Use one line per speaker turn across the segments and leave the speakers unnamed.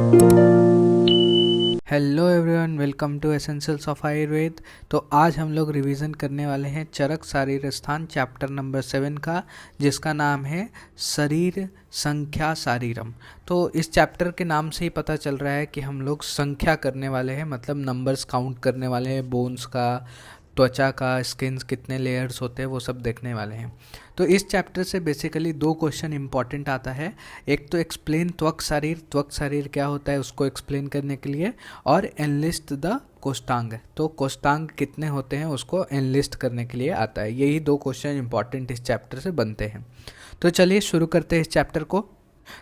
Hello everyone, welcome to essentials of Ayurveda. तो आज हम लोग रिवीजन करने वाले हैं चरक शारीर स्थान चैप्टर नंबर 7 का, जिसका नाम है शरीर संख्या शारीरम। तो इस चैप्टर के नाम से ही पता चल रहा है कि हम लोग संख्या करने वाले हैं, मतलब नंबर्स काउंट करने वाले हैं, बोन्स का, त्वचा का, स्किन्स कितने लेयर्स होते हैं वो सब देखने वाले हैं। तो इस चैप्टर से बेसिकली दो क्वेश्चन इंपॉर्टेंट आता है। एक तो एक्सप्लेन त्वक शरीर क्या होता है उसको एक्सप्लेन करने के लिए, और एनलिस्ट द कोष्टांग, तो कोष्टांग कितने होते हैं उसको एनलिस्ट करने के लिए आता है। यही दो क्वेश्चन इंपॉर्टेंट इस चैप्टर से बनते हैं। तो चलिए शुरू करते हैं इस चैप्टर को।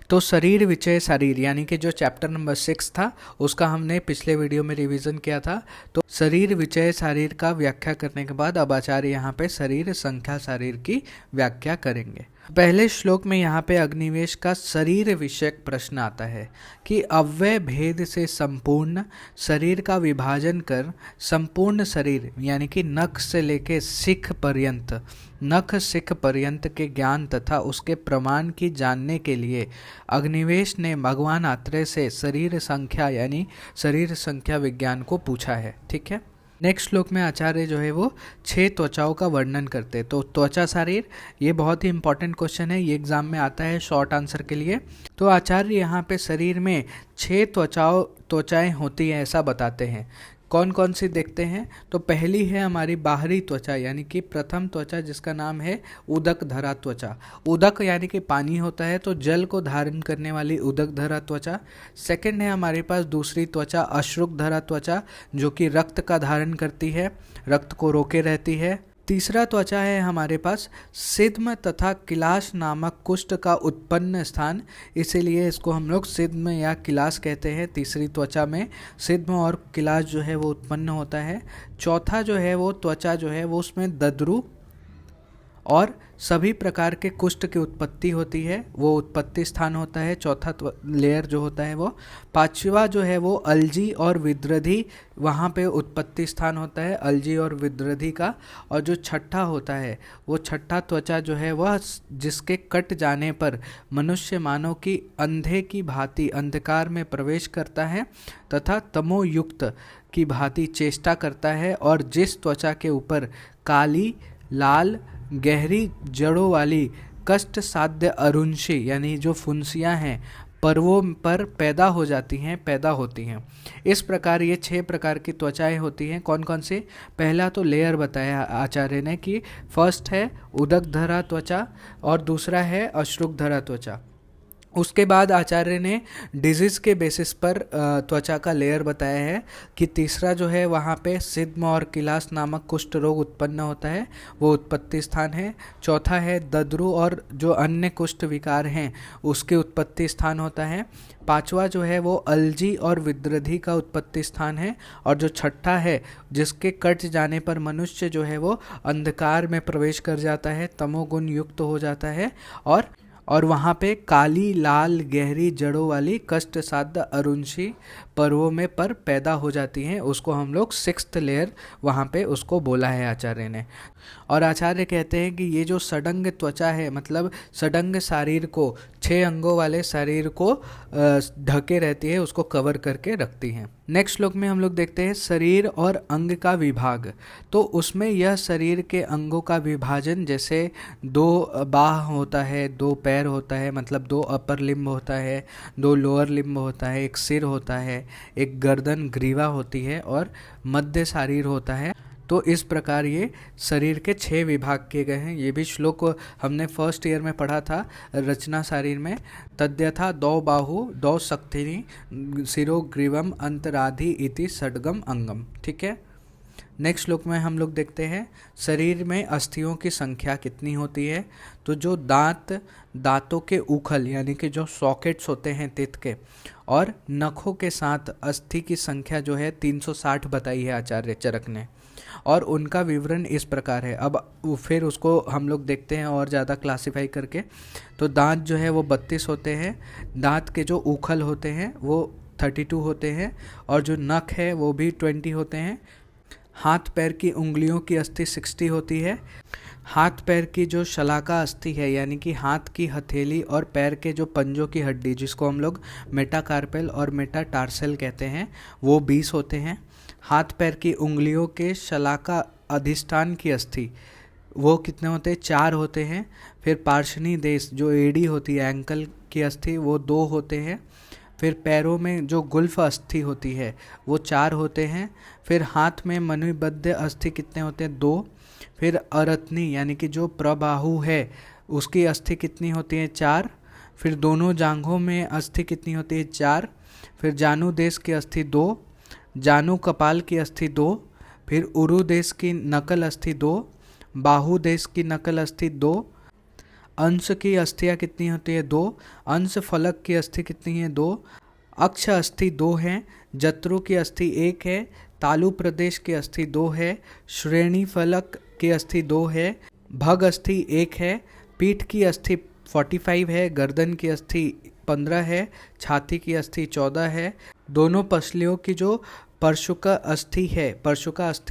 तो शरीर विचय शारीर यानी कि जो चैप्टर नंबर 6 था उसका हमने पिछले वीडियो में रिवीजन किया था। तो शरीर विचय शारीर का व्याख्या करने के बाद अब आचार्य यहाँ पे शरीर संख्या शारीर की व्याख्या करेंगे। पहले श्लोक में यहाँ पे अग्निवेश का शरीर विषयक प्रश्न आता है कि अव्यय भेद से संपूर्ण शरीर का विभाजन कर संपूर्ण शरीर यानी कि नख से लेके शिख पर्यंत के ज्ञान तथा उसके प्रमाण की जानने के लिए अग्निवेश ने भगवान आत्रेय से शरीर संख्या यानी शरीर संख्या विज्ञान को पूछा है। ठीक है, नेक्स्ट श्लोक में आचार्य जो है वो 6 त्वचाओं का वर्णन करते हैं। तो त्वचा शारीर ये बहुत ही इंपॉर्टेंट क्वेश्चन है, ये एग्जाम में आता है शॉर्ट आंसर के लिए। तो आचार्य यहाँ पे शरीर में 6 त्वचाएं होती हैं ऐसा बताते हैं। कौन कौन सी देखते हैं? तो पहली है हमारी बाहरी त्वचा यानी कि प्रथम त्वचा, जिसका नाम है उदक धरा त्वचा। उदक यानी कि पानी होता है, तो जल को धारण करने वाली उदक धरा त्वचा। सेकंड है हमारे पास दूसरी त्वचा अश्रुक धरा त्वचा, जो कि रक्त का धारण करती है, रक्त को रोके रहती है। तीसरा त्वचा है हमारे पास सिद्म तथा किलाश नामक कुष्ठ का उत्पन्न स्थान, इसीलिए इसको हम लोग सिद्म या किलाश कहते हैं। तीसरी त्वचा में सिद्म और किलाश जो है वो उत्पन्न होता है। चौथा जो है वो त्वचा जो है वो उसमें दद्रु और सभी प्रकार के कुष्ठ की उत्पत्ति होती है, वो उत्पत्ति स्थान होता है चौथा लेयर जो होता है वो। पांचवा जो है वो अलजी और विद्रधि, वहाँ पे उत्पत्ति स्थान होता है अलजी और विद्रधि का। और जो छठा होता है वो छठा त्वचा जो है वह जिसके कट जाने पर मनुष्य मानव की अंधे की भांति अंधकार में प्रवेश करता है तथा तमोयुक्त की भांति चेष्टा करता है, और जिस त्वचा के ऊपर काली लाल गहरी जड़ों वाली कष्ट साध्य अरुंशी यानी जो फुंसियाँ हैं पर्वों पर पैदा होती हैं। इस प्रकार ये 6 प्रकार की त्वचाएं होती हैं। कौन कौन सी? पहला तो लेयर बताया आचार्य ने कि फर्स्ट है उदक धरा त्वचा और दूसरा है अश्रुक धरा त्वचा। उसके बाद आचार्य ने डिजीज़ के बेसिस पर त्वचा का लेयर बताया है कि तीसरा जो है वहाँ पे सिद्म और किलास नामक कुष्ठ रोग उत्पन्न होता है, वो उत्पत्ति स्थान है। चौथा है दद्रु और जो अन्य कुष्ठ विकार हैं उसके उत्पत्ति स्थान होता है। पांचवा जो है वो अलजी और विद्रधि का उत्पत्ति स्थान है। और जो छठा है जिसके कट जाने पर मनुष्य जो है वो अंधकार में प्रवेश कर जाता है, तमोगुण युक्त हो जाता है, और वहाँ पे काली लाल गहरी जड़ों वाली कष्ट साध्य अरुंशी पर्वों में पर पैदा हो जाती हैं, उसको हम लोग 6th लेयर वहाँ पे उसको बोला है आचार्य ने। और आचार्य कहते हैं कि ये जो षडंग त्वचा है, मतलब षडंग शरीर को 6 अंगों वाले शरीर को ढके रहती है, उसको कवर करके रखती हैं। नेक्स्ट श्लोक में हम लोग देखते हैं शरीर और अंग का विभाग। तो उसमें यह शरीर के अंगों का विभाजन, जैसे 2 बाह होता है, 2 पैर होता है, मतलब 2 अपर लिम्ब होता है, 2 लोअर लिम्ब होता है, एक सिर होता है, एक गर्दन ग्रीवा होती है और मध्य शरीर होता है। तो इस प्रकार ये शरीर के 6 विभाग किए गए हैं। ये भी श्लोक हमने फर्स्ट ईयर में पढ़ा था रचना शरीर में। तद्यथा 2 बाहु 2 शक्तिनी शिरो ग्रीवम अंतराधि इति षड्गम अंगम। ठीक है, नेक्स्ट श्लोक में हम लोग देखते हैं शरीर में अस्थियों की संख्या कितनी होती है। तो जो दांतों के उखल यानी कि जो सॉकेट्स होते हैं तेत के, और नखों के साथ अस्थि की संख्या जो है 360 बताई है आचार्य चरक ने, और उनका विवरण इस प्रकार है। अब फिर उसको हम लोग देखते हैं और ज़्यादा क्लासिफाई करके। तो दांत जो है वो 32 होते हैं, दांत के जो उखल होते हैं वो 32 होते हैं, और जो नख है वो भी 20 होते हैं। हाथ पैर की उंगलियों की अस्थि 60 होती है। हाथ पैर की जो शलाका अस्थि है, यानी कि हाथ की हथेली और पैर के जो पंजों की हड्डी, जिसको हम लोग मेटाकार्पेल और मेटाटार्सल कहते हैं, वो 20 होते हैं। हाथ पैर की उंगलियों के शलाका अधिष्ठान की अस्थि, वो कितने होते हैं? 4 होते हैं। फिर पार्श्वनी देश, जो एड़ी होती है एंकल की अस्थि, वो 2 होते हैं। फिर पैरों में जो गुल्फ अस्थि होती है वो 4 होते हैं। फिर हाथ में मणिबद्ध अस्थि कितने होते हैं? 2। फिर अरत्नी यानी कि जो प्रबाहु है उसकी अस्थि कितनी होती है? 4। फिर दोनों जांघों में अस्थि कितनी होती है? 4। फिर जानु देश की अस्थि 2। जानु कपाल की अस्थि 2। फिर उरु देश की नकल अस्थि 2। बाहु देश की नकल अस्थि 2। अंश की अस्थियाँ कितनी होती है? 2। अंश फलक की अस्थि कितनी है? 2। अक्ष अस्थि 2 है। जत्रु की अस्थि 1 है। तालु प्रदेश की अस्थि 2 है। श्रेणी फलक की अस्थि 2 है। भग अस्थि 1 है। पीठ की अस्थि 45 है। गर्दन की अस्थि 15 है। छाती की अस्थि 14 है। दोनों पसलियों की जो परशुका अस्थि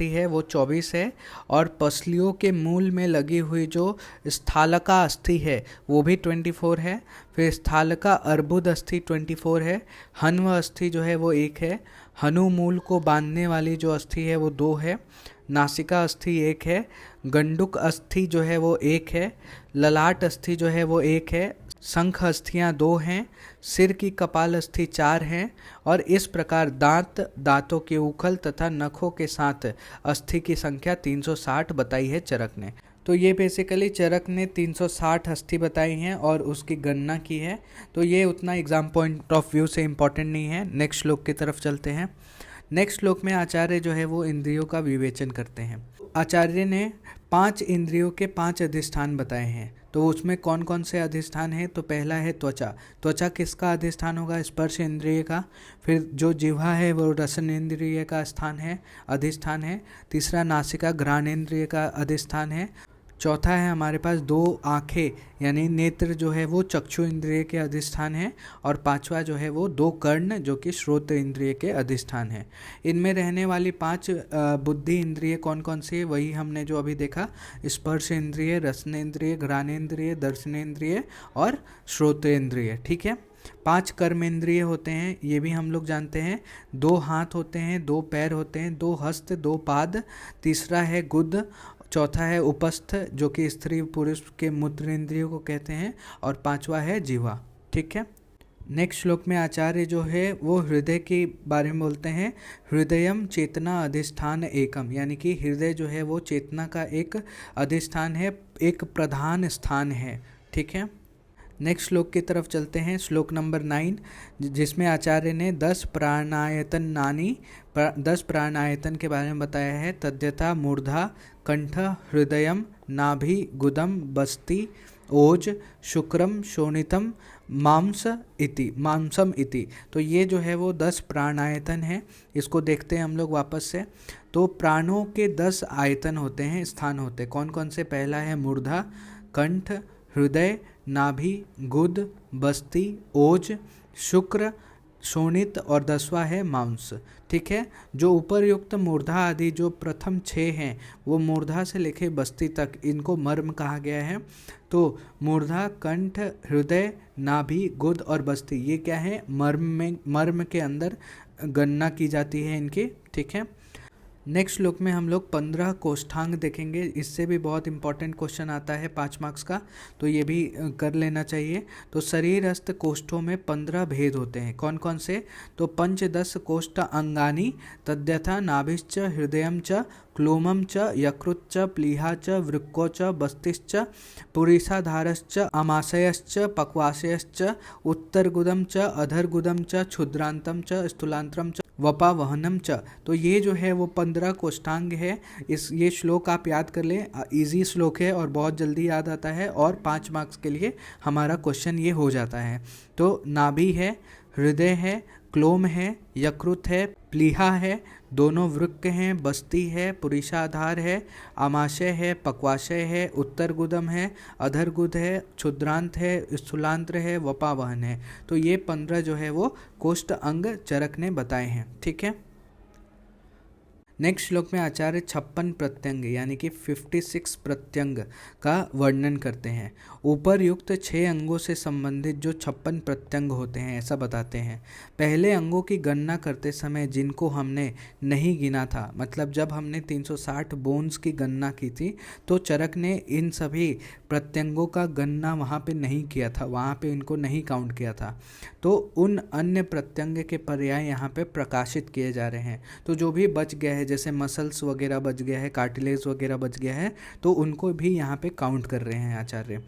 है वो 24 है। और पसलियों के मूल में लगी हुई जो स्थालका अस्थि है वो भी 24 है। फिर स्थालका अर्बुद अस्थि 24 है। हन्व अस्थि जो है वो 1 है। हनु मूल को बांधने वाली जो अस्थि है वो 2 है। नासिका अस्थि 1 है। गंडुक अस्थि जो है वो 1 है। ललाट अस्थि जो है वो 1 है। शंख अस्थियाँ 2 हैं। सिर की कपाल अस्थि 4 हैं। और इस प्रकार दांतों के उखल तथा नखों के साथ अस्थि की संख्या 360 बताई है चरक ने। तो ये बेसिकली चरक ने 360 अस्थि बताई हैं और उसकी गणना की है। तो ये उतना एग्जाम पॉइंट ऑफ व्यू से इम्पोर्टेंट नहीं है। नेक्स्ट श्लोक की तरफ चलते हैं। नेक्स्ट श्लोक में आचार्य जो है वो इंद्रियों का विवेचन करते हैं। आचार्य ने 5 इंद्रियों के 5 अधिष्ठान बताए हैं। तो उसमें कौन कौन से अधिष्ठान हैं? तो पहला है त्वचा। त्वचा किसका अधिष्ठान होगा? स्पर्श इंद्रिय का। फिर जो जिह्वा है वो रसन इंद्रिय का अधिष्ठान है। तीसरा नासिका घ्राणेन्द्रिय का अधिष्ठान है। चौथा है हमारे पास 2 आँखें यानी नेत्र जो है वो चक्षु इंद्रिय के अधिष्ठान है। और पांचवा जो है वो 2 कर्ण जो कि श्रोत्र इंद्रिय के अधिष्ठान है। इनमें रहने वाली 5 बुद्धि इंद्रिय कौन कौन सी है? वही हमने जो अभी देखा, स्पर्श इंद्रिय, रसनेन्द्रिय, घ्राणेन्द्रिय, दर्शनेन्द्रिय और श्रोतेन्द्रिय। ठीक है। 5 कर्मेंद्रिय होते हैं, ये भी हम लोग जानते हैं। 2 हाथ होते हैं, 2 पैर होते हैं, 2 हस्त, 2 पाद। तीसरा है गुद। चौथा है उपस्थ जो कि स्त्री पुरुष के मूत्र इंद्रियों को कहते हैं। और पांचवा है जीवा। ठीक है। नेक्स्ट श्लोक में आचार्य जो है वो हृदय के बारे में बोलते हैं। हृदयम चेतना अधिष्ठान एकम, यानी कि हृदय जो है वो चेतना का एक अधिष्ठान है, एक प्रधान स्थान है। ठीक है। नेक्स्ट श्लोक की तरफ चलते हैं। श्लोक नंबर 9, जिसमें आचार्य ने 10 प्राणायतन के बारे में बताया है। तद्यथा मूर्धा, कंठ, हृदयम, नाभि, गुदम, बस्ति, ओज, शुक्रम, शोणितम, मांसम इति। तो ये जो है वो 10 प्राणायतन है। इसको देखते हैं हम लोग वापस से। तो प्राणों के 10 आयतन होते हैं, स्थान होते हैं। कौन कौन से? पहला है मूर्धा, कंठ, हृदय, नाभि, गुद, बस्ति, ओज, शुक्र, शोणित और 10वां है मांस। ठीक है। जो उपरयुक्त मूर्धा आदि जो प्रथम 6 हैं वो मूर्धा से लेके बस्ती तक, इनको मर्म कहा गया है। तो मूर्धा, कंठ, हृदय, नाभि, गुद और बस्ती, ये क्या है? मर्म के अंदर गणना की जाती है इनकी। ठीक है। नेक्स्ट श्लोक में हम लोग 15 कोष्ठांग देखेंगे। इससे भी बहुत इंपॉर्टेंट क्वेश्चन आता है 5 मार्क्स का, तो ये भी कर लेना चाहिए। तो शरीरस्थ कोष्ठों में 15 भेद होते हैं। कौन कौन से? तो 5-10 कोष्ठ अंगानी तद्यथा नाभिश्च, हृदयम च, क्लोमम च, यकृत च, प्लीहा च, वृक्को च, बस्तिश्च, पुरीसाधारश्च, अमाशयश्च, पक्वाशयश्च, उत्तरगुदम च, अधरगुदम च, क्षुद्रांतम च, स्थूलांतरम च, वपावहनम च। तो ये जो है वो 15 कोष्ठांग है। ये श्लोक आप याद कर लें, इजी श्लोक है और बहुत जल्दी याद आता है और 5 मार्क्स के लिए हमारा क्वेश्चन ये हो जाता है। तो नाभि है, हृदय है, क्लोम है, यकृत है, प्लीहा है, दोनों वृक्क हैं, बस्ती है, पुरीषाधार है, आमाशय है, पक्वाशय है, उत्तरगुदम है, अधरगुद है, क्षुद्रांत है, स्थूलांत्र है, वपावहन है। तो ये 15 जो है वो कोष्ठ अंग चरक ने बताए हैं। ठीक है। नेक्स्ट श्लोक में आचार्य 56 प्रत्यंग यानी कि 56 प्रत्यंग का वर्णन करते हैं। ऊपरयुक्त 6 अंगों से संबंधित जो 56 प्रत्यंग होते हैं ऐसा बताते हैं। पहले अंगों की गणना करते समय जिनको हमने नहीं गिना था, मतलब जब हमने 360 बोन्स की गणना की थी तो चरक ने इन सभी प्रत्यंगों का गणना वहाँ पे नहीं किया था, वहाँ पे इनको नहीं काउंट किया था। तो उन अन्य प्रत्यंग के पर्याय यहाँ पे प्रकाशित किए जा रहे हैं। तो जो भी बच गया है, जैसे मसल्स वगैरह बच गया है, कार्टिलेज वगैरह बच गया है, तो उनको भी यहाँ पे काउंट कर रहे हैं आचार्य।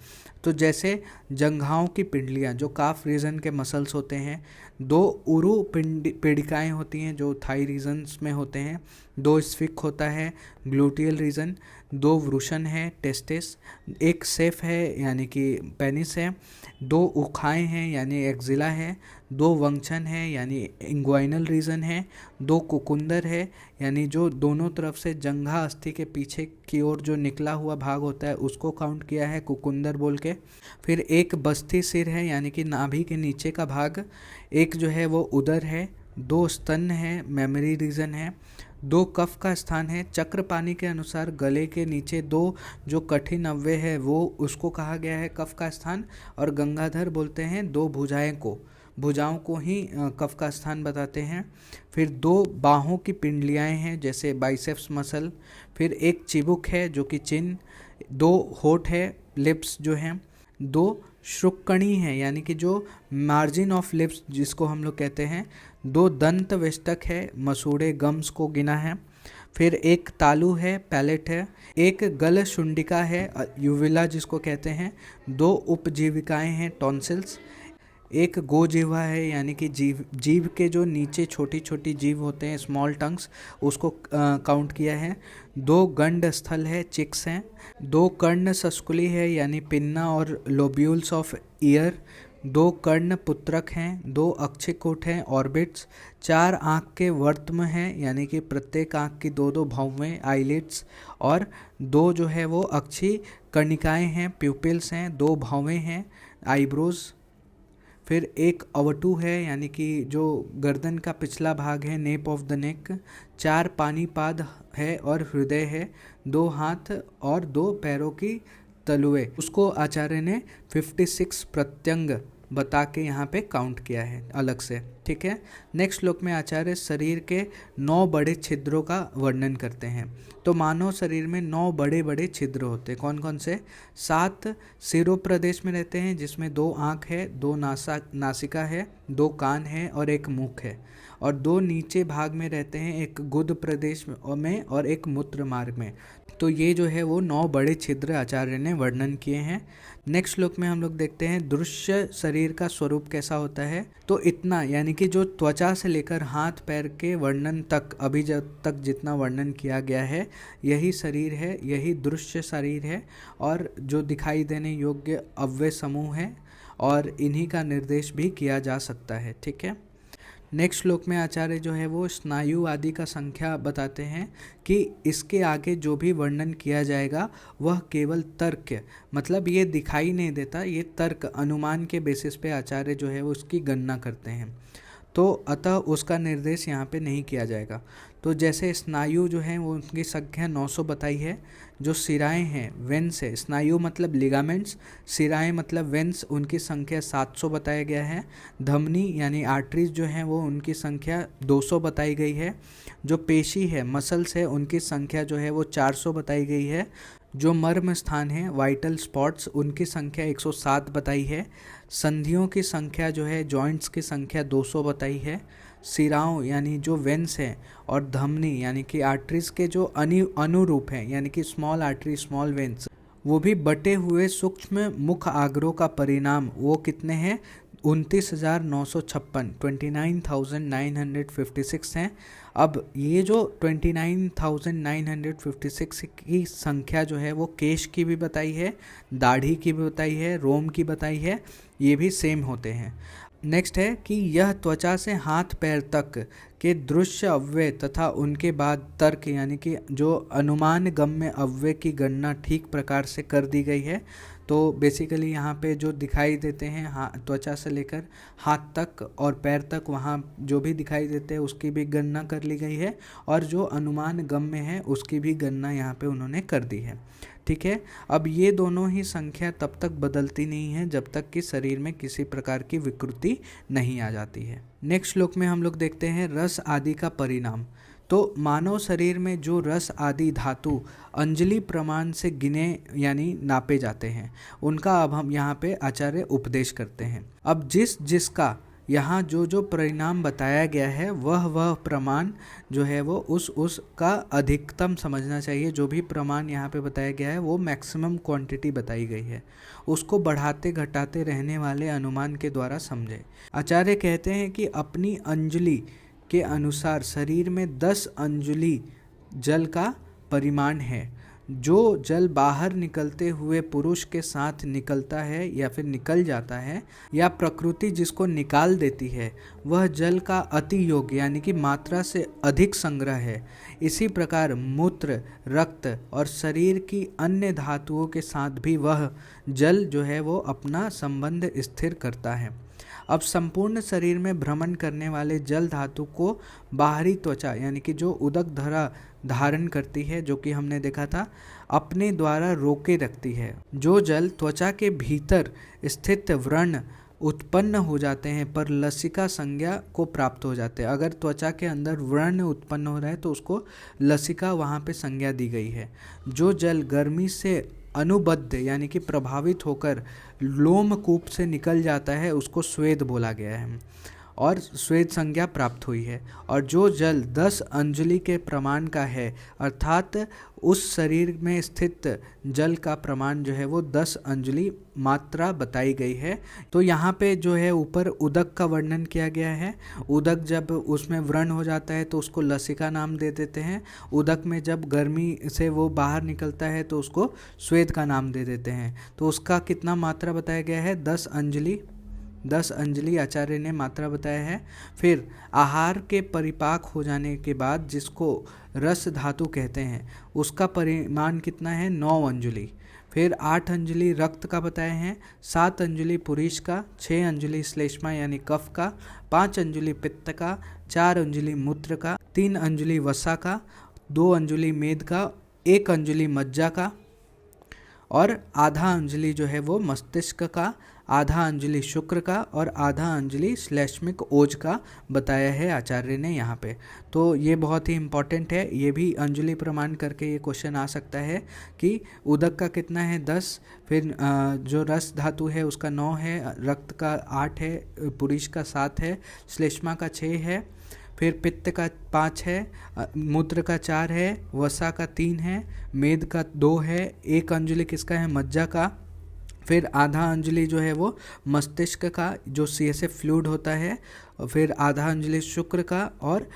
तो जैसे जंघाओं की पिंडलियाँ जो काफ रीजन के मसल्स होते हैं, 2 उरु पेडिकाएँ होती हैं जो थाई रीजन्स में होते हैं, 2 स्फिक होता है ग्लूटियल रीजन, 2 वृषण है टेस्टिस, 1 सेफ है यानी कि पेनिस है, 2 उखाएँ हैं यानी एक्जिला है, 2 वंक्षन है यानी इंग्वाइनल रीजन है, 2 कुकुंदर है यानी जो दोनों तरफ से जंघा अस्थि के पीछे की ओर जो निकला हुआ भाग होता है उसको काउंट किया है कुकुंदर बोल के। फिर 1 बस्ती सिर है यानी कि नाभि के नीचे का भाग, 1 जो है वो उदर है, 2 स्तन है मेमोरी रीजन है, 2 कफ का स्थान है। चक्रपाणी के अनुसार गले के नीचे 2 जो कठिन अव्यय है वो उसको कहा गया है कफ का स्थान, और गंगाधर बोलते हैं 2 भुजाओं को ही कफ का स्थान बताते हैं। फिर 2 बाहों की पिंडलियाएँ हैं जैसे बाइसेप्स मसल, फिर 1 चिबुक है जो कि चिन, 2 होठ है लिप्स जो हैं, 2 श्रुक्कणी है यानी कि जो मार्जिन ऑफ लिप्स जिसको हम लोग कहते हैं, 2 दंत वेष्टक है, मसूड़े गम्स को गिना है, फिर 1 तालु है पैलेट है, 1 गल शुंडिका है यूविला जिसको कहते हैं, 2 उपजीविकाएं हैं टॉन्सिल्स, 1 गोजिह्वा है यानी कि जीभ के जो नीचे छोटी छोटी जीभ होते हैं स्मॉल टंग्स उसको काउंट किया है, 2 गंड स्थल है चिक्स हैं, 2 कर्ण सस्कुली है यानी पिन्ना और लोब्यूल्स ऑफ ईयर, 2 कर्ण पुत्रक हैं, 2 अक्षिकोट हैं ऑर्बिट्स, 4 आँख के वर्त्म हैं यानी कि प्रत्येक आँख की 2 भौवें आईलिड्स, और 2 जो है वो अक्षी कर्णिकाएँ हैं प्यूपिल्स हैं, 2 भौवें हैं आईब्रोज। फिर 1 अवटू है यानी कि जो गर्दन का पिछला भाग है नेप ऑफ द नेक, 4 पानीपाद है और हृदय है, 2 हाथ और 2 पैरों की तलुए, उसको आचार्य ने 56 प्रत्यंग बता के यहाँ पे काउंट किया है अलग से। ठीक है, नेक्स्ट श्लोक में आचार्य शरीर के 9 बड़े छिद्रों का वर्णन करते हैं। तो मानव शरीर में 9 बड़े बड़े छिद्र होते हैं। कौन कौन से? 7 सिरो प्रदेश में रहते हैं जिसमें 2 आँख है, 2 नासिका है, 2 कान है और 1 मुख है, और 2 नीचे भाग में रहते हैं, 1 गुद प्रदेश में और 1 मूत्र मार्ग में। तो ये जो है वो 9 बड़े छिद्र आचार्य ने वर्णन किए हैं। नेक्स्ट श्लोक में हम लोग देखते हैं दृश्य शरीर का स्वरूप कैसा होता है। तो इतना यानी कि जो त्वचा से लेकर हाथ पैर के वर्णन तक अभी तक जितना वर्णन किया गया है यही शरीर है, यही दृश्य शरीर है, और जो दिखाई देने योग्य अव्यय समूह है, और इन्हीं का निर्देश भी किया जा सकता है। ठीक है, नेक्स्ट श्लोक में आचार्य जो है वो स्नायु आदि का संख्या बताते हैं कि इसके आगे जो भी वर्णन किया जाएगा वह केवल तर्क, मतलब ये दिखाई नहीं देता, ये तर्क अनुमान के बेसिस पे आचार्य जो है वो उसकी गणना करते हैं, तो अतः उसका निर्देश यहाँ पे नहीं किया जाएगा। तो जैसे स्नायु जो है वो उनकी संख्या 900 बताई है, जो सिराएं हैं वेंस है, स्नायु मतलब लिगामेंट्स, सिराएं मतलब वेंस, उनकी संख्या 700 बताया गया है। धमनी यानी आर्टरीज जो हैं वो उनकी संख्या 200 बताई गई है। जो पेशी है मसल्स है उनकी संख्या जो है वो 400 बताई गई है। जो मर्म स्थान है वाइटल स्पॉट्स उनकी संख्या 107 बताई है। संधियों की संख्या जो है जॉइंट्स की संख्या 200 बताई है। सिराओं यानी जो वेंस हैं और धमनी यानी कि आर्टरीज के जो अनुरूप हैं यानी कि स्मॉल आर्टरी स्मॉल वेंस, वो भी बटे हुए सूक्ष्म मुख आग्रों का परिणाम वो कितने हैं? 29,956 29,956 हैं। अब ये जो 29,956 की संख्या जो है वो केश की भी बताई है, दाढ़ी की भी बताई है, रोम की बताई है, ये भी सेम होते हैं। नेक्स्ट है कि यह त्वचा से हाथ पैर तक के दृश्य अव्यय तथा उनके बाद तर्क यानी कि जो अनुमान गम्य अव्यय की गणना ठीक प्रकार से कर दी गई है। तो बेसिकली यहाँ पे जो दिखाई देते हैं त्वचा से लेकर हाथ तक और पैर तक, वहाँ जो भी दिखाई देते हैं उसकी भी गणना कर ली गई है, और जो अनुमान गम्य है उसकी भी गणना यहाँ पे उन्होंने कर दी है। ठीक है। अब ये दोनों ही संख्या तब तक बदलती नहीं है जब तक कि शरीर में किसी प्रकार की विकृति नहीं आ जाती है। नेक्स्ट श्लोक में हम लोग देखते हैं रस आदि का परिणाम। तो मानव शरीर में जो रस आदि धातु अंजलि प्रमाण से गिने यानी नापे जाते हैं, उनका अब हम यहाँ पे आचार्य उपदेश करते हैं। अब जिसका यहाँ जो परिणाम बताया गया है वह प्रमाण जो है वो उसका अधिकतम समझना चाहिए। जो भी प्रमाण यहाँ पे बताया गया है वो मैक्सिमम क्वांटिटी बताई गई है, उसको बढ़ाते घटाते रहने वाले अनुमान के द्वारा समझे। आचार्य कहते हैं कि अपनी अंजलि के अनुसार शरीर में 10 अंजलि जल का परिमाण है। जो जल बाहर निकलते हुए पुरुष के साथ निकलता है या फिर निकल जाता है, या प्रकृति जिसको निकाल देती है, वह जल का अति योग यानी कि मात्रा से अधिक संग्रह है। इसी प्रकार मूत्र, रक्त और शरीर की अन्य धातुओं के साथ भी वह जल जो है वो अपना संबंध स्थिर करता है। अब संपूर्ण शरीर में भ्रमण करने वाले जल धातु को बाहरी त्वचा यानी कि जो उदक धरा धारण करती है, जो कि हमने देखा था, अपने द्वारा रोके रखती है। जो जल त्वचा के भीतर स्थित व्रण उत्पन्न हो जाते हैं पर लसिका संज्ञा को प्राप्त हो जाते हैं। अगर त्वचा के अंदर व्रण उत्पन्न हो रहा है तो उसको लसिका वहाँ पे संज्ञा दी गई है। जो जल गर्मी से अनुबद्ध यानी कि प्रभावित होकर लोमकूप से निकल जाता है उसको स्वेद बोला गया है और स्वेद संज्ञा प्राप्त हुई है। और जो जल 10 अंजलि के प्रमाण का है, अर्थात उस शरीर में स्थित जल का प्रमाण जो है वो 10 अंजलि मात्रा बताई गई है। तो यहाँ पे जो है ऊपर उदक का वर्णन किया गया है। उदक जब उसमें व्रण हो जाता है तो उसको लसिका नाम दे देते हैं। उदक में जब गर्मी से वो बाहर निकलता है तो उसको स्वेद का नाम दे देते हैं। तो उसका कितना मात्रा बताया गया है? 10 अंजलि। 10 अंजलि आचार्य ने मात्रा बताया है। फिर आहार के परिपाक हो जाने के बाद जिसको रस धातु कहते हैं उसका परिमाण कितना है? 9 अंजलि। फिर 8 अंजलि रक्त का बताए हैं, 7 अंजलि पुरीष का, 6 अंजलि श्लेष्मा यानी कफ का, 5 अंजलि पित्त का, 4 अंजलि मूत्र का, 3 अंजलि वसा का, 2 अंजलि मेद का, 1 अंजलि मज्जा का, और आधा अंजलि जो है वो मस्तिष्क का, आधा अंजलि शुक्र का और आधा अंजलि श्लेष्मिक ओज का बताया है आचार्य ने यहाँ पे। तो ये बहुत ही इम्पॉर्टेंट है, ये भी अंजलि प्रमाण करके ये क्वेश्चन आ सकता है कि उदक का कितना है? 10, फिर जो रस धातु है उसका 9 है, रक्त का 8 है, पुरीष का 7 है, श्लेष्मा का 6 है, फिर पित्त का 5 है, मूत्र का 4 है, वसा का 3 है, मेद का 2 है, 1 अंजलि किसका है? मज्जा का, फिर आधा अंजलि जो है वो मस्तिष्क का जो CSF फ्लूइड होता है, फिर आधा अंजलि शुक्र का और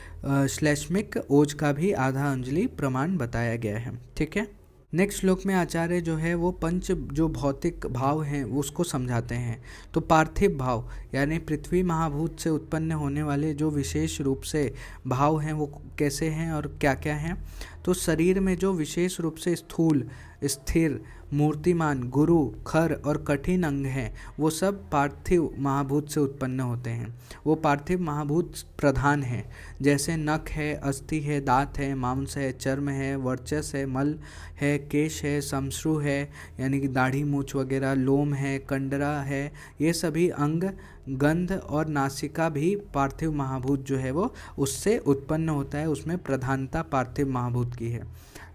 श्लेष्मिक ओज का भी आधा अंजलि प्रमाण बताया गया है। ठीक है। नेक्स्ट श्लोक में आचार्य जो है वो पंच जो भौतिक भाव हैं उसको समझाते हैं। तो पार्थिव भाव यानी पृथ्वी महाभूत से उत्पन्न होने वाले जो विशेष रूप से भाव हैं वो कैसे हैं और क्या क्या हैं। तो शरीर में जो विशेष रूप से स्थूल, स्थिर, मूर्तिमान, गुरु, खर और कठिन अंग हैं वो सब पार्थिव महाभूत से उत्पन्न होते हैं। वो पार्थिव महाभूत प्रधान हैं, जैसे नख है, अस्थि है, दांत है, मांस है, चर्म है, वर्चस है, मल है, केश है, समश्रु है यानी कि दाढ़ी मूछ वगैरह, लोम है, कंडरा है, ये सभी अंग, गंध और नासिका भी पार्थिव महाभूत जो है वो उससे उत्पन्न होता है, उसमें प्रधानता पार्थिव महाभूत की है।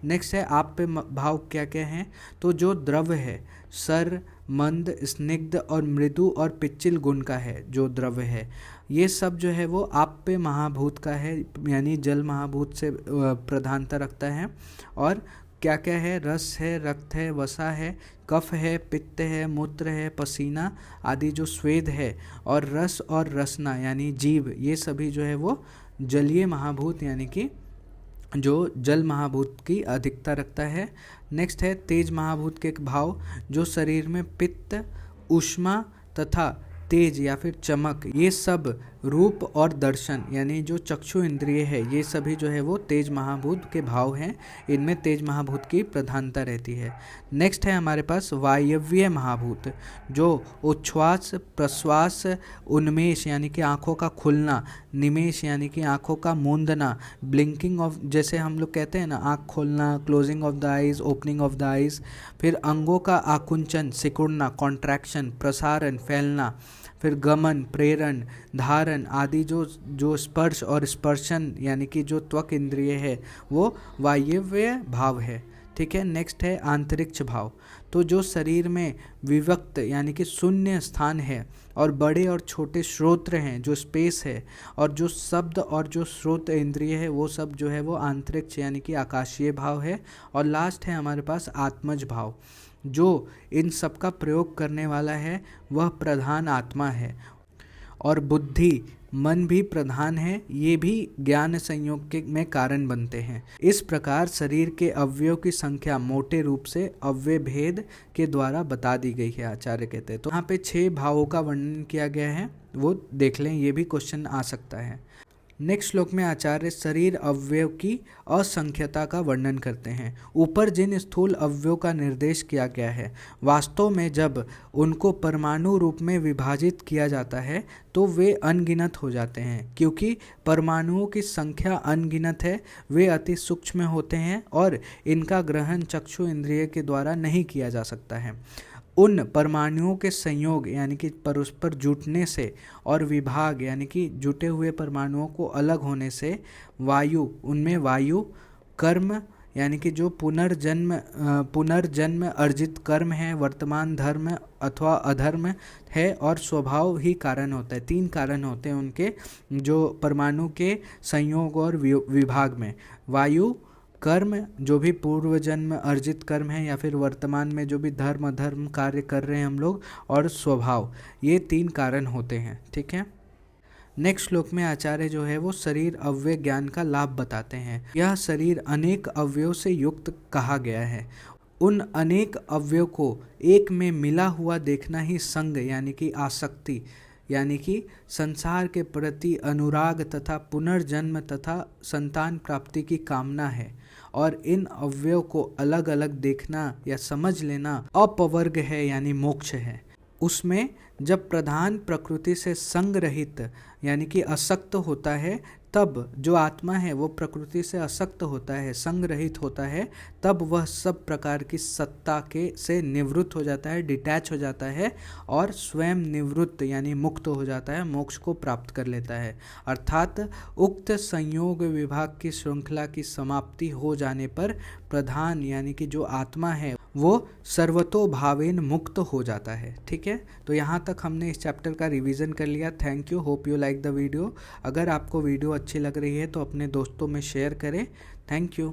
नेक्स्ट है आप पे भाव क्या क्या हैं। तो जो द्रव्य है सर, मंद, स्निग्ध और मृदु और पिच्चिल गुण का है, जो द्रव्य है ये सब जो है वो आप पे महाभूत का है यानी जल महाभूत से प्रधानता रखता है। और क्या क्या है? रस है, रक्त है, वसा है, कफ है, पित्त है, मूत्र है, पसीना आदि जो स्वेद है, और रस और रसना यानी जीव, ये सभी जो है वो जलीय महाभूत यानी कि जो जल महाभूत की अधिकता रखता है। नेक्स्ट है तेज महाभूत के भाव, जो शरीर में पित्त, ऊष्मा तथा तेज या फिर चमक ये सब रूप और दर्शन यानी जो चक्षु इंद्रिय है, ये सभी जो है वो तेज महाभूत के भाव हैं। इनमें तेज महाभूत की प्रधानता रहती है। नेक्स्ट है हमारे पास वायव्य महाभूत, जो उच्छ्वास, प्रश्वास, उन्मेष यानी कि आँखों का खुलना, निमेष यानी कि आँखों का मूंदना, ब्लिंकिंग ऑफ, जैसे हम लोग कहते हैं ना आँख खोलना, closing of the eyes, opening of the eyes, फिर अंगों का आकुंचन, सिकुड़ना, कॉन्ट्रैक्शन, प्रसारण, फैलना, फिर गमन, प्रेरण, धारण आदि जो स्पर्श और स्पर्शन यानी कि जो त्वक इंद्रिय है वो वायव्य भाव है। ठीक है। नेक्स्ट है आंतरिक्ष भाव, तो जो शरीर में विविक्त यानी कि शून्य स्थान है और बड़े और छोटे श्रोत्र हैं, जो स्पेस है, और जो शब्द और जो श्रोत इंद्रिय है वो सब जो है वो आंतरिक्ष यानी कि आकाशीय भाव है। और लास्ट है हमारे पास आत्मज भाव, जो इन सब का प्रयोग करने वाला है वह प्रधान आत्मा है। और बुद्धि, मन भी प्रधान है, ये भी ज्ञान संयोग के में कारण बनते हैं। इस प्रकार शरीर के अवयव की संख्या मोटे रूप से अव्यय भेद के द्वारा बता दी गई है, आचार्य कहते हैं। तो यहाँ पे 6 भावों का वर्णन किया गया है, वो देख लें, ये भी क्वेश्चन आ सकता है। नेक्स्ट श्लोक में आचार्य शरीर अवयव की असंख्यता का वर्णन करते हैं। ऊपर जिन स्थूल अवयवों का निर्देश किया गया है, वास्तव में जब उनको परमाणु रूप में विभाजित किया जाता है तो वे अनगिनत हो जाते हैं। क्योंकि परमाणुओं की संख्या अनगिनत है, वे अति सूक्ष्म होते हैं और इनका ग्रहण चक्षु इंद्रिय के द्वारा नहीं किया जा सकता है। उन परमाणुओं के संयोग यानी कि परस्पर जुटने से और विभाग यानी कि जुटे हुए परमाणुओं को अलग होने से वायु, उनमें वायु, कर्म यानी कि जो पुनर्जन्म अर्जित कर्म है, वर्तमान धर्म अथवा अधर्म है, और स्वभाव ही कारण होता है। 3 कारण होते हैं उनके, जो परमाणु के संयोग और विभाग में। वायु, कर्म जो भी पूर्व जन्म अर्जित कर्म है या फिर वर्तमान में जो भी धर्म अधर्म कार्य कर रहे हैं हम लोग, और स्वभाव, ये 3 कारण होते हैं। ठीक है। नेक्स्ट श्लोक में आचार्य जो है वो शरीर अव्यय ज्ञान का लाभ बताते हैं। यह शरीर अनेक अवयवों से युक्त कहा गया है। उन अनेक अवयव को एक में मिला हुआ देखना ही संग यानी कि आसक्ति यानी कि संसार के प्रति अनुराग तथा पुनर्जन्म तथा संतान प्राप्ति की कामना है। और इन अवयव को अलग अलग देखना या समझ लेना अपवर्ग है यानी मोक्ष है। उसमें जब प्रधान प्रकृति से संग रहित यानी कि असक्त होता है, तब जो आत्मा है वो प्रकृति से असक्त होता है, संग रहित होता है, तब वह सब प्रकार की सत्ता के से निवृत्त हो जाता है, डिटैच हो जाता है और स्वयं निवृत्त यानी मुक्त हो जाता है, मोक्ष को प्राप्त कर लेता है। अर्थात उक्त संयोग विभाग की श्रृंखला की समाप्ति हो जाने पर प्रधान यानी कि जो आत्मा है वो सर्वतोभावेन मुक्त हो जाता है। ठीक है। तो यहाँ तक हमने इस चैप्टर का रिवीजन कर लिया। Thank you, hope you like the video. अगर आपको वीडियो अच्छी लग रही है तो अपने दोस्तों में शेयर करें। Thank you.